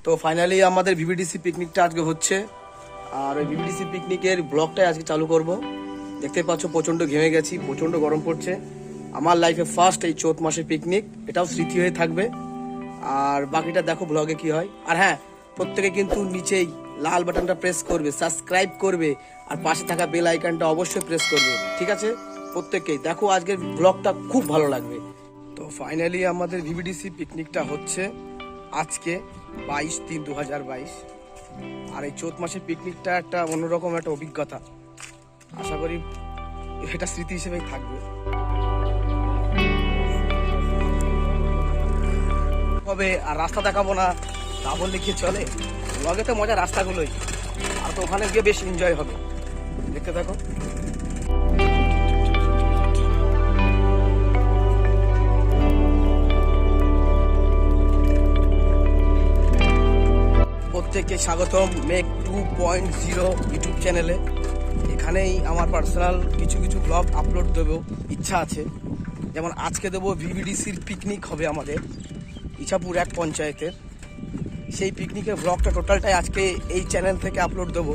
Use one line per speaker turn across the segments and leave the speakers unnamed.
তো ফাইনালি আমাদের ভিভিডিসি পিকনিকটা আজকে হচ্ছে, আর ওই ভিভিডিসি পিকনিকের ব্লগটাই আজকে চালু করব। দেখতে পাচ্ছ প্রচণ্ড ঘেমে গেছি, প্রচণ্ড গরম পড়ছে। আমার লাইফে ফার্স্ট এই চৈত মাসের পিকনিক, এটাও স্মৃতি হয়ে থাকবে। আর বাকিটা দেখো ব্লগে কি হয়। আর হ্যাঁ, প্রত্যেকে কিন্তু নিচেই লাল বাটনটা প্রেস করবে, সাবস্ক্রাইব করবে, আর পাশে থাকা বেল আইকনটা অবশ্যই প্রেস করবে, ঠিক আছে? প্রত্যেককেই দেখো, আজকের ব্লগটা খুব ভালো লাগবে। তো ফাইনালি আমাদের ভিভিডিসি পিকনিকটা হচ্ছে আজকে 22/3/2022। আর এই চৈত মাসের পিকনিকটা একটা অন্যরকম একটা অভিজ্ঞতা, আশা করি এটা স্মৃতি হিসেবেই থাকবে। হবে আর রাস্তা দেখাবো না তা বললে কি চলে? ব্লগে তো মজা রাস্তাগুলোই, আর তো ওখানে গিয়ে বেশ এনজয় হবে, দেখতে থাকো। প্রত্যেককে স্বাগতম মেক 2.0 ইউটিউব চ্যানেলে। এখানেই আমার পার্সোনাল কিছু কিছু ব্লগ আপলোড দেবো ইচ্ছা আছে। যেমন আজকে দেবো ভিভিডিসির পিকনিক হবে আমাদের ইছাপুর 1 পঞ্চায়েতের। সেই পিকনিকের ব্লগটা টোটালটাই আজকে এই চ্যানেল থেকে আপলোড দেবো।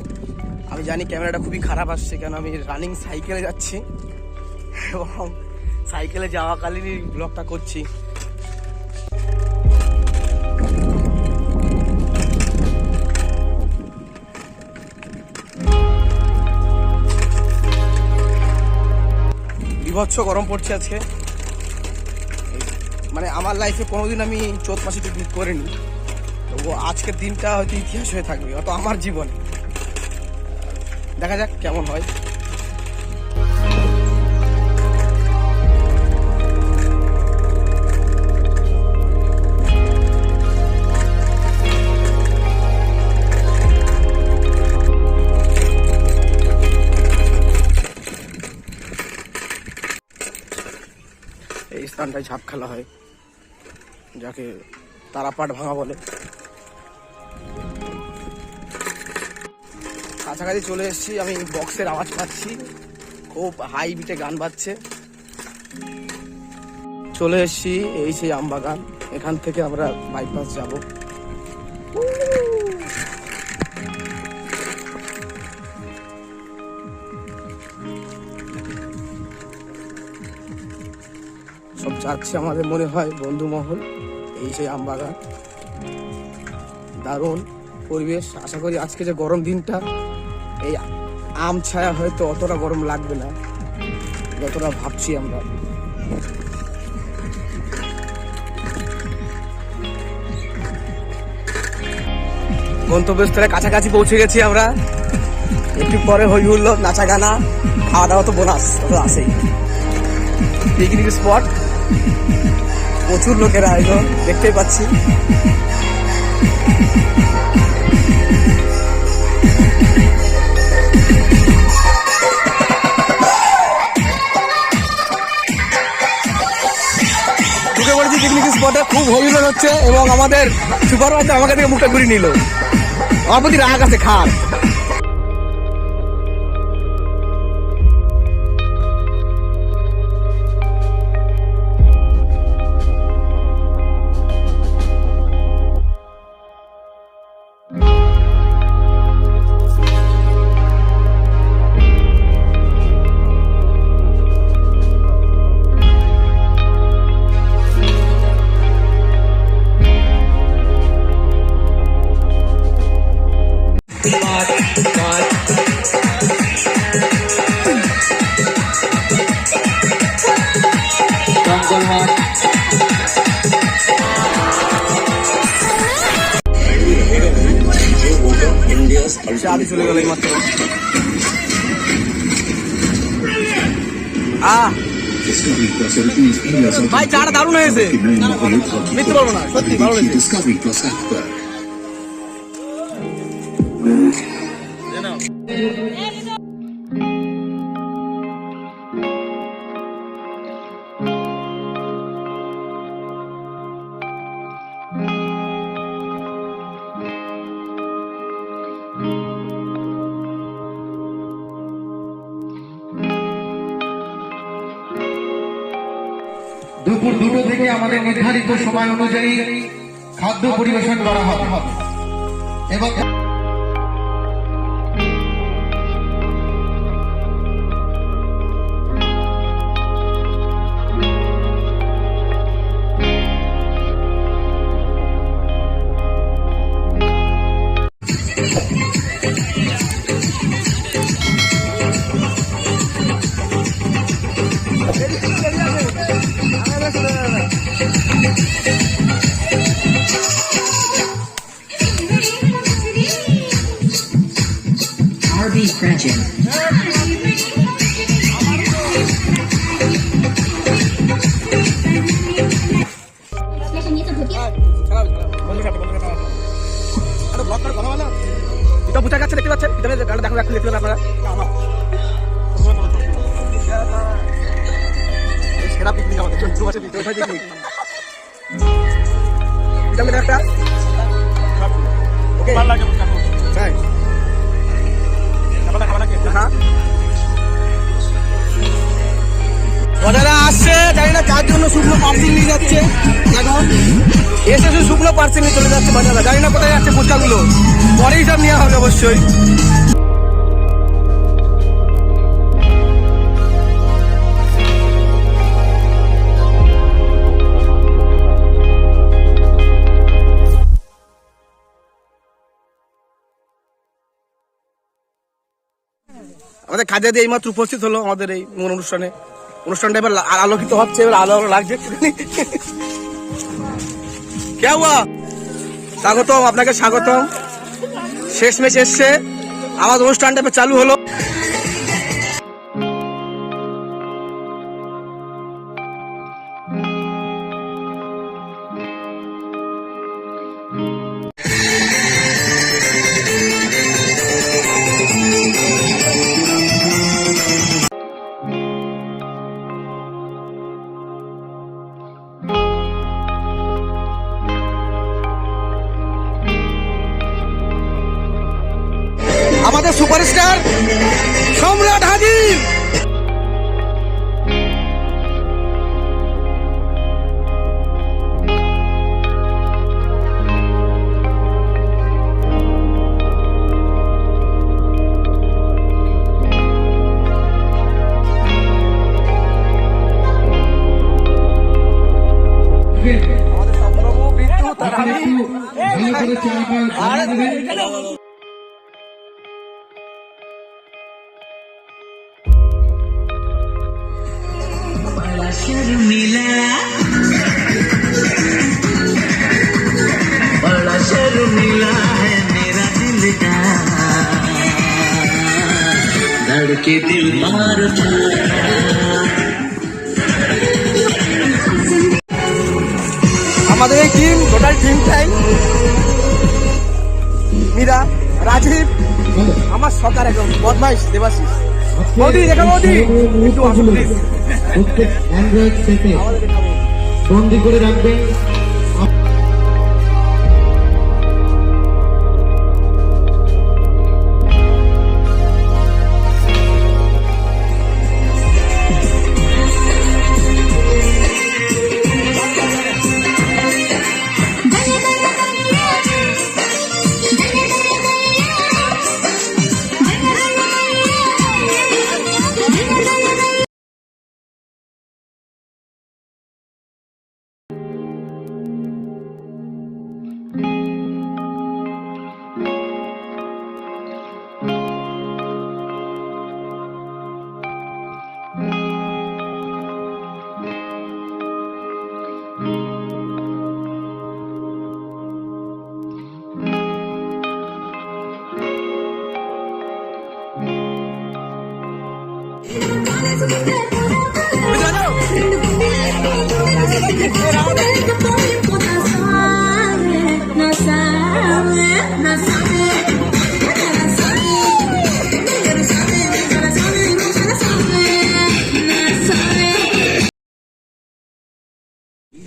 আমি জানি ক্যামেরাটা খুবই খারাপ আসছে, কেন আমি রানিং সাইকেলে যাচ্ছি এবং সাইকেলে যাওয়াকালীনই ব্লগটা করছি। বিভৎস গরম পড়ছে আজকে, মানে আমার লাইফে কোনোদিন আমি চৈত মাসে পিকনিক করিনি, তো আজকের দিনটা হয়তো ইতিহাস হয়ে থাকবে অত আমার জীবনে। দেখা যাক কেমন হয়। এই স্থানটায় ঝাঁপ খেলা হয়, যাকে তারাপাট ভাঙা বলে। কাছাকাছি চলে এসেছি, আমি বক্সের আওয়াজ পাচ্ছি, খুব হাই বিটে গান বাজছে। চলে এসেছি এই সেই আমবাগান, এখান থেকে আমরা বাইপাস যাব। সব যাচ্ছে আমাদের মনে হয় বন্ধু মহল। এই সেই আমবাগান, দারুণ পরিবেশ। আশা করি আজকে যে গরম দিনটা, এই আম ছায়া হয়তো অতটা গরম লাগবে না যতটা ভাবছি আমরা। গন্তব্যস্থলে কাছাকাছি পৌঁছে গেছি আমরা। একটু পরে হই হুল্লো, নাচা গানা, খাওয়া দাওয়া তো বোনাস আসেই। পিকনিক স্পট, প্রচুর লোকের আয়োজন দেখতেই পাচ্ছি। ঢুকে পড়েছি পিকনিক স্পটে, খুব হইহুল্লোড় হচ্ছে এবং আমাদের সুপারভাইজার আমাকে থেকে মুখটা ঘুরিয়ে নিল। আমার প্রতি রাগ আছে খার। আদি চলে গেল মাত্র। ভাই চাটা দারুণ হয়েছে, মিথ্যে বলবো না, সত্যি ভালো হয়েছে।
দুপুর 2টো থেকে আমাদের নির্ধারিত সময় অনুযায়ী খাদ্য পরিবেশন করা হবে। এবং
RB Cratchit.
এটা বুঝা যাচ্ছে, দেখতে পাচ্ছেন? এটা দেখো, দেখতে দেখতে আপনারা সেরা পিকনিক আমাদের চলছে আছে পিকনিক এটা মেরে একটা ওকে ভালো লাগে হ্যাঁ হ্যাঁ ওনারা আসছে, জানি না কার জন্য শুকনো পার্সেল নিয়ে যাচ্ছে। দেখো এসে শুকনো পার্সেল নিয়ে চলে যাচ্ছে বাজারে, জানি না কোথায় যাচ্ছে ফুচকাগুলো, পরেই সব নেওয়া হবে অবশ্যই। আমাদের খাজা দিয়ে এইমাত্র উপস্থিত হলো আমাদের এই অনুষ্ঠানটা এবার আলোকিত হচ্ছে, এবার আলো লাগছে। কে হুয়া? স্বাগতম, আপনাকে স্বাগতম। শেষমেশ এসছে, আমাদের অনুষ্ঠানটা এবার চালু হলো। আমাদের সুপারস্টার সম্রাট হাজির। আমাদের সম্প্রভু বিদ্যুৎ
बड़ा शर्मिला है मेरा दिल का, धड़के दिल मार
আমাদের এই টিম, টোটাল টিমটাই মীরা, রাজীব, আমার সকার একদম বদমাইশ দেবাশিস। মোদি দেখো, মোদি একটু আসুন প্লিজ।
প্রত্যেক অ্যান্ড্রয়েড সেটে বন্দি করে রাখবেন।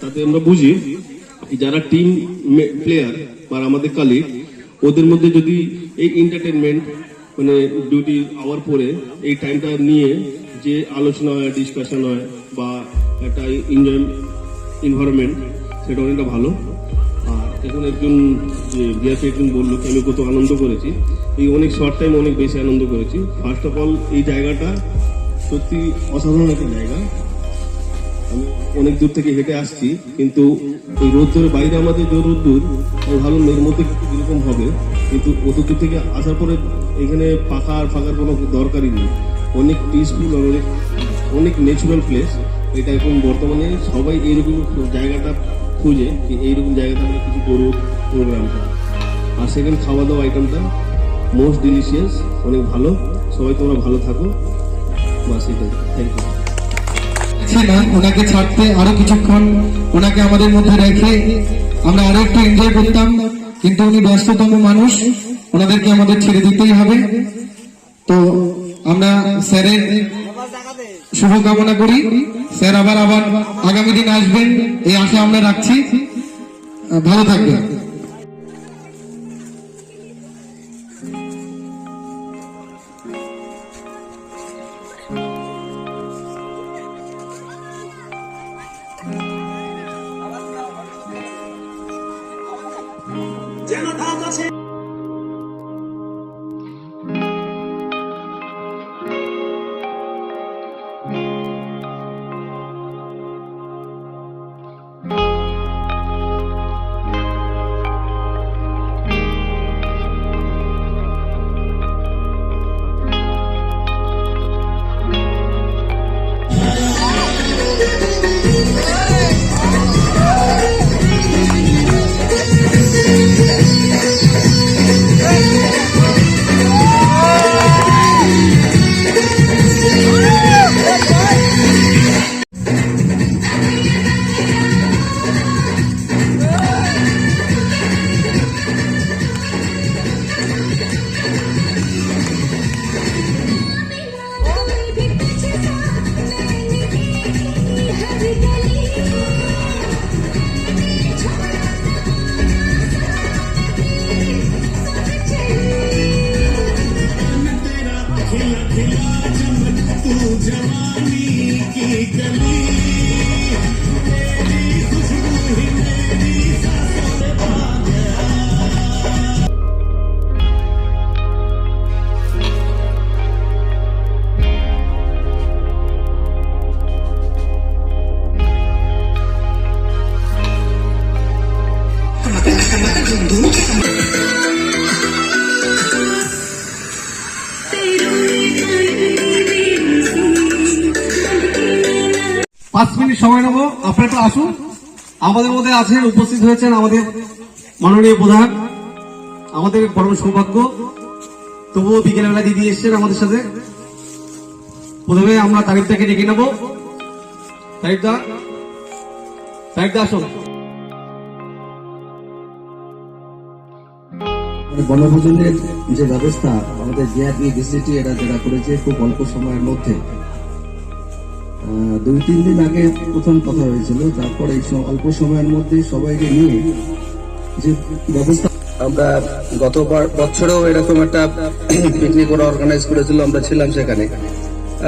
তাতে আমরা বুঝি যারা টিম প্লেয়ার বা আমাদের কালিগ, ওদের মধ্যে যদি এই এন্টারটেনমেন্ট মানে ডিউটি আওয়ার পরে এই টাইমটা নিয়ে যে আলোচনা হয়, ডিসকাশন হয় বা একটা এনজয় এনভায়রনমেন্ট, সেটা অনেকটা ভালো। আর এখন একজন যে বিআরপি একজন বললো কি আমি কত আনন্দ করেছি, এই অনেক শর্ট টাইম অনেক বেশি আনন্দ করেছি। ফার্স্ট অফ অল এই জায়গাটা সত্যি অসাধারণ একটা জায়গা। আমি অনেক দূর থেকে হেঁটে আসছি, কিন্তু এই রোদ্দুরের বাইরে আমাদের যে রোদ্দুর, আমি ভাবলাম এর মধ্যে কিরকম হবে, কিন্তু অত দূর থেকে আসার পরে এখানে ফাঁকার কোনো দরকারই নেই। অনেক পিসফুল আর অনেক ন্যাচুরাল প্লেস। এটা এখন বর্তমানে সবাই এইরকম জায়গাটা খুঁজে যে এইরকম জায়গাতে আমরা কিছু করবো প্রোগ্রামটা। আর সেকেন্ড, খাওয়া দাওয়া আইটেমটা মোস্ট ডিলিশিয়াস, অনেক ভালো। সবাই তোমরা ভালো থাকো, বাস এটাই। Thank you.
না ওনাকে ছাড়তে আরো কিছুক্ষণ ওনাকে আমাদের মধ্যে রেখে আমরা আরো একটু এনজয় করতাম, কিন্তু উনি ব্যস্ততম মানুষ, ওনাদেরকে আমাদের ছেড়ে দিতেই হবে। তো আমরা স্যারের শুভকামনা করি, স্যার আবার আগামী দিন আসবেন এই আশা আমরা রাখছি। ভালো থাকবেন।
পাঁচ মিনিট সময় নেব, আপনারা একটু আসুন। আমাদের মধ্যে আছেন, উপস্থিত হয়েছেন আমাদের মাননীয় প্রধান, আমাদের পরম সৌভাগ্য। তবুও বিকেলবেলা দিদি এসছেন আমাদের সাথে। প্রথমে আমরা তারিফদাকে ডেকে নেব। তারিফদা আসুন।
বনভোজনের যে ব্যবস্থা আমাদের জিআরপি ভিসিটি এরা যারা করেছে খুব অল্প সময়ের মধ্যে, 2-3 দিন আগে প্রথম কথা হয়েছিল, তারপরে এই অল্প সময়ের মধ্যে সবাইকে নিয়ে যে ব্যবস্থা,
আমরা গত বছরেও এরকম একটা পিকনিক ওরা অর্গানাইজ করেছিল, আমরা ছিলাম সেখানে।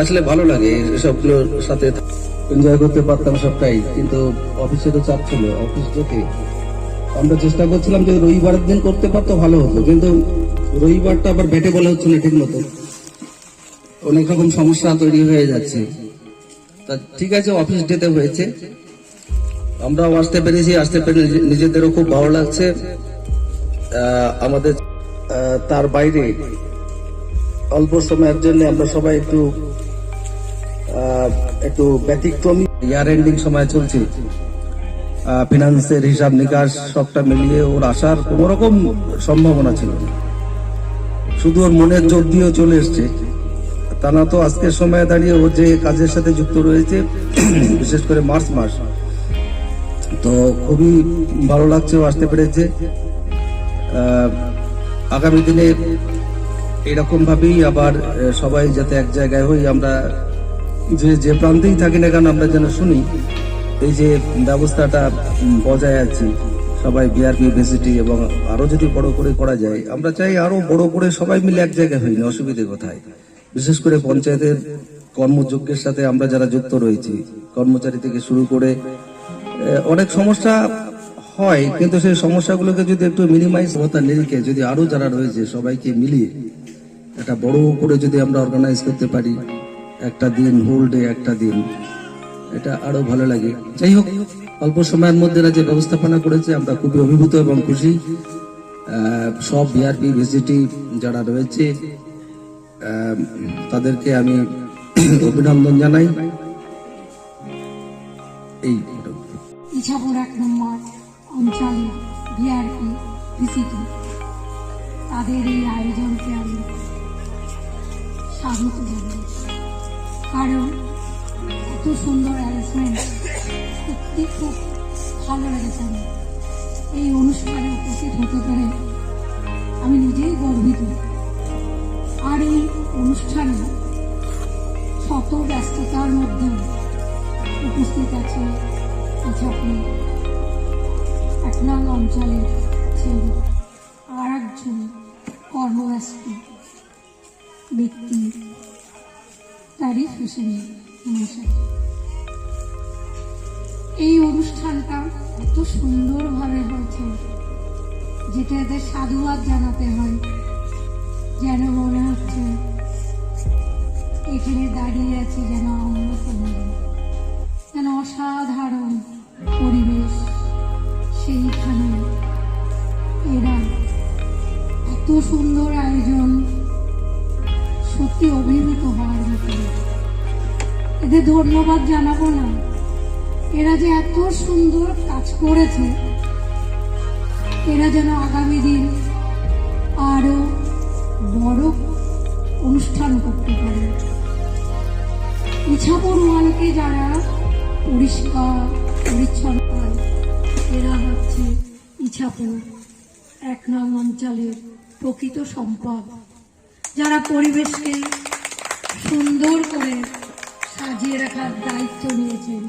আসলে ভালো লাগে এসবগুলোর সাথে
এনজয় করতে পারতাম সবটাই, কিন্তু অফিসেরও চাপ ছিল। অফিস থেকে আমরা চেষ্টা করছিলাম যে রবিবারের দিন করতে পারতো ভালো হতো, কিন্তু রবিবারটা আবার বেটে বলা হচ্ছে না ঠিক মতো, অনেক রকম সমস্যা তৈরি হয়ে যাচ্ছে। তা ঠিক আছে, অফিস ডেতে হয়েছে, আমরাও আসতে পেরেছি, আসতে পেরে নিজেদেরও খুব ভালো লাগছে। আমাদের তার বাইরে অল্প সময়ের জন্য আমরা সবাই একটু ব্যতিক্রমী, ইয়ার এন্ডিং সময় চলছে, ফিনান্সের হিসাব নিকাশ সবটা মিলিয়ে ওর আসার কোন রকম সম্ভাবনা ছিল না, শুধু ওর মনের জোর দিয়েও চলে এসছে। তা না তো আজকের সময়ে দাঁড়িয়ে ও যে কাজের সাথে যুক্ত রয়েছে, বিশেষ করে মার্চ মাস, তো খুবই ভালো লাগছে ও আসতে পেরেছে। আগামী দিনে এরকম ভাবেই আবার সবাই যাতে এক জায়গায় হই, আমরা যে প্রান্তেই থাকি না কেন আমরা যেন শুনি এই যে ব্যবস্থাটা বজায় আছে, সবাই বিআরপি ভিসিটি, এবং আরো যদি বড় করে করা যায়, আমরা চাই আরো বড় করে সবাই মিলে এক জায়গায় হই, না অসুবিধে কোথায়। বিশেষ করে পঞ্চায়েতের কর্মযজ্ঞের সাথে আমরা যারা যুক্ত রয়েছি, কর্মচারী থেকে শুরু করে অনেক সমস্যা হয়, কিন্তু সেই সমস্যাগুলোকে যদি একটু মিনিমাইজ হতা নিরিখে যদি আরো যারা রয়েছে সবাইকে মিলিয়ে একটা বড় করে যদি আমরা অর্গানাইজ করতে পারি, একটা দিন, হোল ডে একটা দিন, এটা আরো ভালো লাগে। যাই হোক, অল্প সময়ের মধ্যে এরা যে ব্যবস্থাপনা করেছে আমরা খুবই অভিভূত এবং খুশি। সব ভিআরপি ভিজিটি যারা রয়েছে তাদেরকে আমি অভিনন্দন জানাই। এই
ইছাপুর 1 নম্বর অঞ্চলে ভিআরপি ভিসিটি তাদের এই আয়োজনকে আমি স্বাগত জানাই, কারণ এত সুন্দর অ্যারেঞ্জমেন্ট সত্যি খুব ভালো লেগেছে। আমি এই অনুষ্ঠানে উপস্থিত হতে পেরে আমি নিজেই গর্বিত। আর এই অনুষ্ঠানে শত ব্যস্ততার মধ্যে উপস্থিত আছে ইছাপুর 1 নং অঞ্চলের ছেলে আর একজন কর্মব্যস্ত ব্যক্তি তারিফ হোসেন মহাশয়। এই অনুষ্ঠানটা এত সুন্দরভাবে হয়েছে যেটা এদের সাধুবাদ জানাতে হয়। যেন মনে হচ্ছে এখানে দাঁড়িয়ে আছে যেন আমরা যেন অসাধারণ পরিবেশ, সেইখানে এরা এত সুন্দর আয়োজন, সত্যি অভিভূত হওয়ার মতো। এদের ধন্যবাদ জানাবো না, এরা যে এত সুন্দর কাজ করেছে, এরা যেন আগামী দিন আরো বড় অনুষ্ঠান করতে পারে। ইছাপুর 1কে যারা পরিষ্কার পরিচ্ছন্ন হয়, এরা হচ্ছে ইছাপুর 1 নং অঞ্চলের প্রকৃত সম্পদ, যারা পরিবেশকে সুন্দর করে সাজিয়ে রাখার দায়িত্ব নিয়েছেন।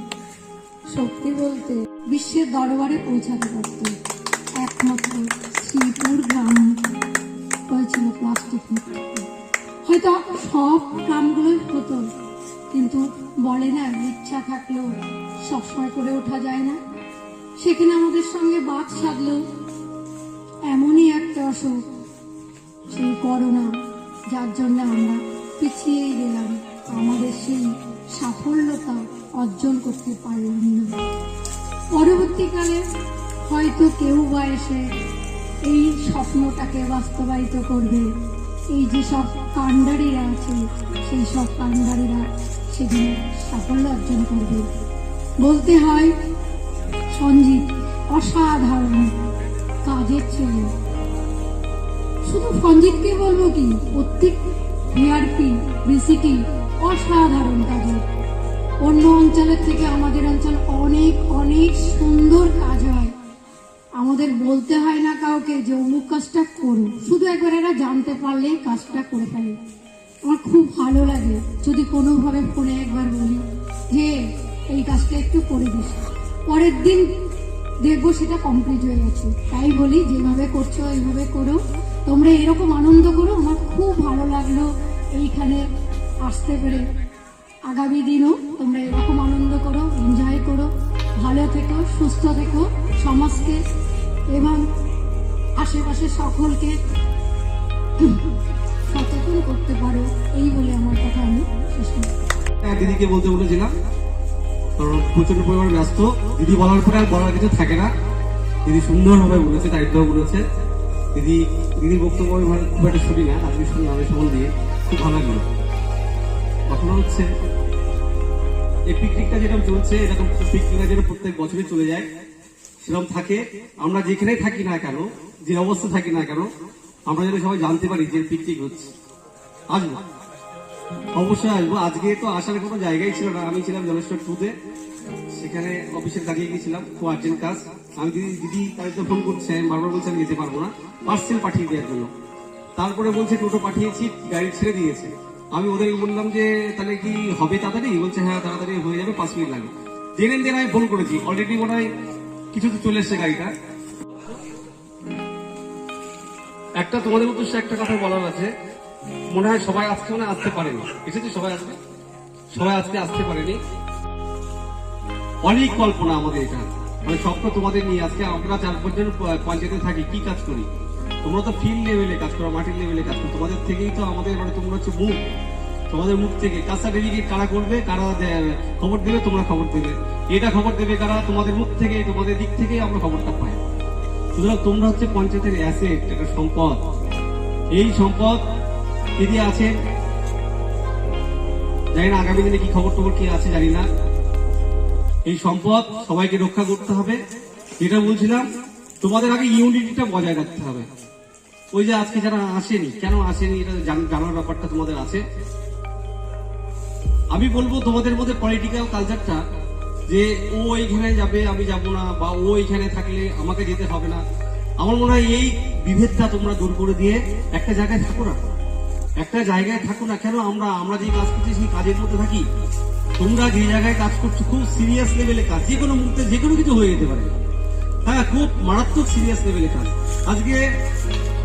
সত্যি বলতে বিশ্বের দরবারে পৌঁছাতে পারত একমাত্র শ্রীপুর গ্রাম হয়েছিল প্লাস্টিক মুক্ত। হয়তো সব গ্রামগুলোই হতো, কিন্তু বলে না ইচ্ছা থাকলেও সবসময় করে ওঠা যায় না। সেখানে আমাদের সঙ্গে বাদ সাধলো এমনই একটা অসুখ, সেই করোনা, যার জন্য আমরা পিছিয়েই গেলাম, আমাদের সেই সাফল্যতা অর্জন করতে পারলাম না। পরবর্তীকালে হয়তো কেউ বা এসে এই স্বপ্নটাকে বাস্তবায়িত করবে। এই যে সব কাণ্ডারীরা আছে, সেই সব কাণ্ডারীরা সেদিনে সাফল্য অর্জন করবে। বলতে হয় সঞ্জিত অসাধারণ কাজের ছেলে। শুধু সঞ্জিতকে বলবো কি, প্রত্যেক ভিআরপি ভিসিটি অসাধারণ কাজের। অন্য অঞ্চলের থেকে আমাদের অঞ্চল অনেক অনেক সুন্দর কাজ হয়। আমাদের বলতে হয় না কাউকে যে অমুক কাজটা করো, শুধু একবার এরা জানতে পারলেই কাজটা করে ফেলে। আমার খুব ভালো লাগে যদি কোনোভাবে ফোনে একবার বলি যে এই কাজটা একটু করে দিস, পরের দিন দেখবো সেটা কমপ্লিট হয়ে গেছে। তাই বলি যেভাবে করছো এইভাবে করো, তোমরা এরকম আনন্দ করো। আমার খুব ভালো লাগলো এইখানে আসতে পেরে। আগামী দিনও তোমরা এরকম আনন্দ করো, এনজয় করো, ভালো থেকো, সুস্থ থেকো, সমাজকে এবং আশেপাশে সকলকে সচেতন করতে পারো, এই বলে আমার কথা আমি শেষ করি।
দিদিকে বলতে বলেছিলাম, কারণ প্রচন্ড পরিমাণে ব্যস্ত। দিদি বলার পরে আর বলার কিছু থাকে না। দিদি সুন্দরভাবে বলেছে, দায়িত্বভাবে বলেছে। দিদির বক্তব্য আমি খুব একটা শুনি না, আজকে শুনলাম আমি সময় দিয়ে, খুব ভালো লাগলো। ঘটনা হচ্ছে এই পিকনিকটা যেরকম চলছে, এরকম পিকনিকটা যেন প্রত্যেক বছরই চলে যায়, সেরকম থাকে। আমরা যেখানেই থাকি না কেন, যে অবস্থা থাকি না কেন, আমরা যেন সবাই জানতে পারি যে পিকনিক হচ্ছে। আসবো, অবশ্যই আসবো। আজকে তো আসার কোনো জায়গাই ছিল না। আমি ছিলাম জলেশ্বর 2-তে, সেখানে অফিসে দাঁড়িয়ে গেছিলাম, খুব আর্জেন্ট কাজ। আমি দিদি তাদেরকে ফোন করছে, আমি বারবার বলছি আমি যেতে পারবো না, পার্সেল পাঠিয়ে দেওয়ার জন্য। তারপরে বলছে টোটো পাঠিয়েছি, গাড়ি ছেড়ে দিয়েছে। আমি ওদেরকে বললাম যে তাহলে কি হবে তাড়াতাড়ি? বলছে হ্যাঁ তাড়াতাড়ি হয়ে যাবে, 5 মিনিট লাগে। জেনে দিন আমি ফোন করেছি, অলরেডি মনে হয় কিছু তো চলে এসছে গাড়িটা। একটা তোমাদের উদ্দেশ্যে একটা কথা বলার আছে। মনে হয় সবাই আজকে মনে আসতে পারেনি, এসেছে সবাই আসবে, সবাই আজকে আসতে পারেনি। অনেক কল্পনা আমাদের এটা, মানে স্বপ্ন তোমাদের নিয়ে আজকে আমরা 4-5 জন পঞ্চায়েতে থাকি, কি কাজ করি? তোমরা তো ফিল্ড লেভেলে কাজ করো, মাটির লেভেলে কাজ করো, তোমাদের থেকেই তো আমাদের মানে তোমরা হচ্ছে মুখ, তোমাদের মুখ থেকে কাজটা ডেডিকেট কারা করবে, কারা খবর দেবে, তোমরা খবর দেবে, এটা খবর দেবে কারা, তোমাদের মুখ থেকে, তোমাদের দিক থেকে আমরা খবরটা পাই। সুতরাং তোমরা হচ্ছে পঞ্চায়েতের অ্যাসেট, একটা সম্পদ। এই সম্পদ দিদি আছে, জানি না আগামী দিনে কি খবর টবর কি আছে জানি না। এই সম্পদ সবাইকে রক্ষা করতে হবে। যেটা বলছিলাম, তোমাদের আগে ইউনিটিটা বজায় রাখতে হবে। ওই যে আজকে যারা আসেনি, কেন আসেনি এটা জানার ব্যাপারটা তোমাদের আছে। আমি বলবো তোমাদের মধ্যে পলিটিক্যাল কালচারটা, যে ও এইখানে যাবে আমি যাব না, বা ও এইখানে থাকলে আমাকে যেতে হবে না, আমার মনে হয় এই বিভেদটা তোমরা দূর করে দিয়ে একটা জায়গায় থাকো না, একটা জায়গায় থাকো না। কেন আমরা যে কাজ করছি সেই কাজের মধ্যে থাকি। তোমরা যে জায়গায় কাজ করছো খুব সিরিয়াস লেভেলে কাজ, যে কোনো মুহূর্তে যে কোনো কিছু হয়ে যেতে পারে। হ্যাঁ, খুব মারাত্মক সিরিয়াস লেভেলে কাজ। আজকে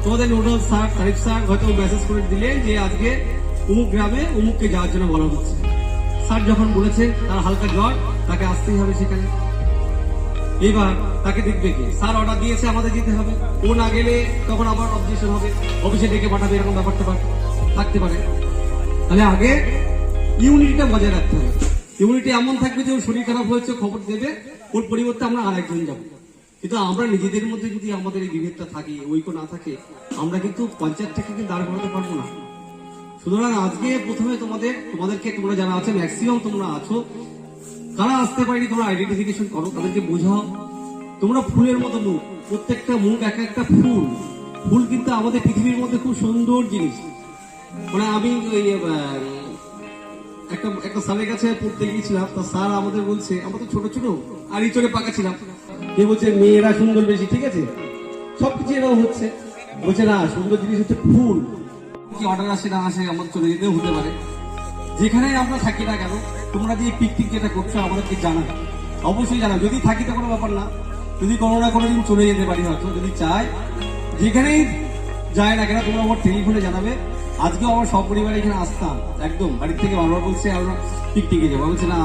তোমাদের নোডাল স্যার, তারিফ স্যার হয়তো মেসেজ করে দিলে যে আজকে অমুক গ্রামে অমুককে যাওয়ার জন্য বলা হচ্ছে। স্যার যখন বলেছে তার হালকা জ্বর, তাকে আসতেই হবে সেখানে। এবার তাকে দেখবে কি? স্যার অর্ডার দিয়েছে আমাদের যেতে হবে, ও না গেলে তখন আবার অবজেকশন হবে, অফিসে ডেকে পাঠাবে, এরকম ব্যাপারটা থাকতে পারে। তাহলে আগে ইউনিটিটা বজায় রাখতে হবে। ইউনিটি এমন থাকবে যে ওর শরীর খারাপ হয়েছে খবর দেবে, ওর পরিবর্তে আমরা আর একজন যাবো। কিন্তু আমরা নিজেদের মধ্যে যদি আমাদের এই বিভেদটা থাকে, ঐক্য না থাকে, আমরা কিন্তু পঞ্চায়েতটাকে কিন্তু দাঁড় করাতে পারবো না। সুতরাং আজকে প্রথমে তোমাদেরকে তোমরা যারা আছে, ম্যাক্সিমাম তোমরা আছো, কারা আসতে পারেনি তোমরা আইডেন্টিফিকেশন করো, তাদেরকে বোঝাও। তোমরা ফুলের মতো মুখ, প্রত্যেকটা মুখ এক একটা ফুল। ফুল কিন্তু আমাদের পৃথিবীর মধ্যে খুব সুন্দর জিনিস। মানে আমি ওই একটা স্যারের কাছে পড়তে গিয়েছিলাম, তা স্যার আমাদের বলছে, আমরা তো ছোট ছোট আর ইচড়ে পাকা ছিলাম, কে বলছে মেয়েরা সুন্দর বেশি, ঠিক আছে সবকিছু এরকম হচ্ছে, বলছে না সুন্দর জিনিস হচ্ছে ফুল। কি অর্ডার আসে না আসে আমাদের চলে যেতেও হতে পারে। যেখানে আমরা থাকি না কেন, তোমরা যে পিকনিক যেটা করছো আমাদেরকে জানাবে, অবশ্যই জানাবে। যদি থাকি তো কোনো ব্যাপার না, যদি কোনো না কোনো দিন চলে যেতে পারি হয়তো, যদি চাই, যেখানেই যায় না কেন তোমরা আমার টেলিফোনে জানাবে। আজকেও আমার সপরিবারে এখানে আসতাম, একদম বাড়ির থেকে বারবার বলছে আমরা পিকনিকে যাবো, বলছে না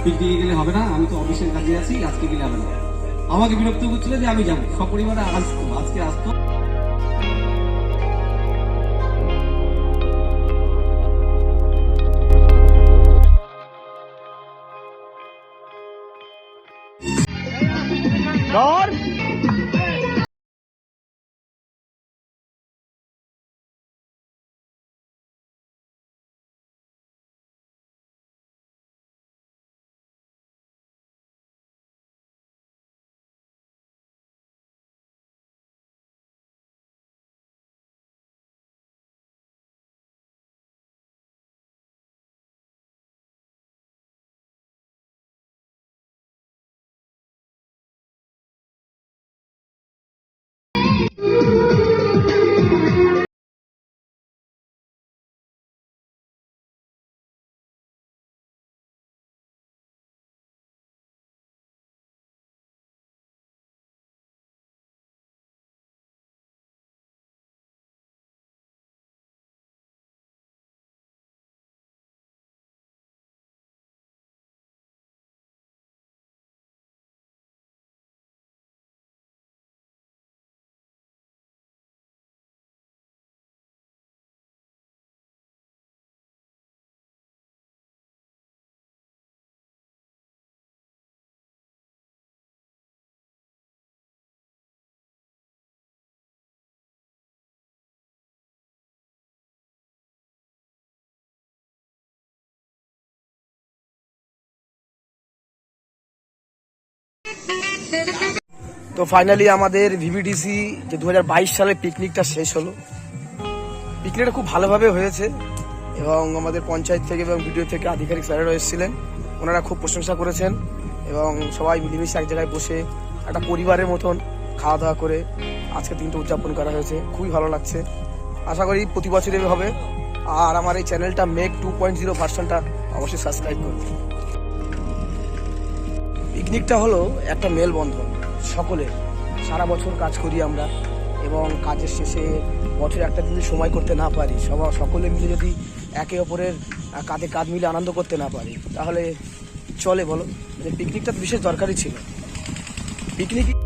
পিকনিকে গেলে হবে না, আমি তো অফিসের কাজে আছি, আজকে গেলে হবে না। আমাকে বিরক্ত করছিল যে আমি যাবো, সপরিবারে আসতো, আজকে আসতো।
তো ফাইনালি আমাদের ভিভিডিসি যে 2022 সালে পিকনিকটা শেষ হলো। পিকনিকটা খুব ভালোভাবে হয়েছে এবং আমাদের পঞ্চায়েত থেকে এবং ভিডিও থেকে আধিকারিক স্যারেরা এসেছিলেন, ওনারা খুব প্রশংসা করেছেন এবং সবাই মিলেমিশে এক জায়গায় বসে একটা পরিবারের মতন খাওয়া দাওয়া করে আজকে দিনটা উদযাপন করা হয়েছে। খুবই ভালো লাগছে, আশা করি প্রতি বছর এভাবে হবে। আর আমার এই চ্যানেলটা মেক 2.0 ভার্সনটা অবশ্যই সাবস্ক্রাইব করুন। পিকনিকটা হলো একটা মেলবন্ধন সকলের, সারা বছর কাজ করি আমরা এবং কাজের শেষে বছরে একটা দিন সময় করতে না পারি, সকলে মিলে যদি একে অপরের কাঁধে কাঁধ মিলে আনন্দ করতে না পারি তাহলে চলে বলো? পিকনিকটা বিশেষ দরকারই ছিল। পিকনিক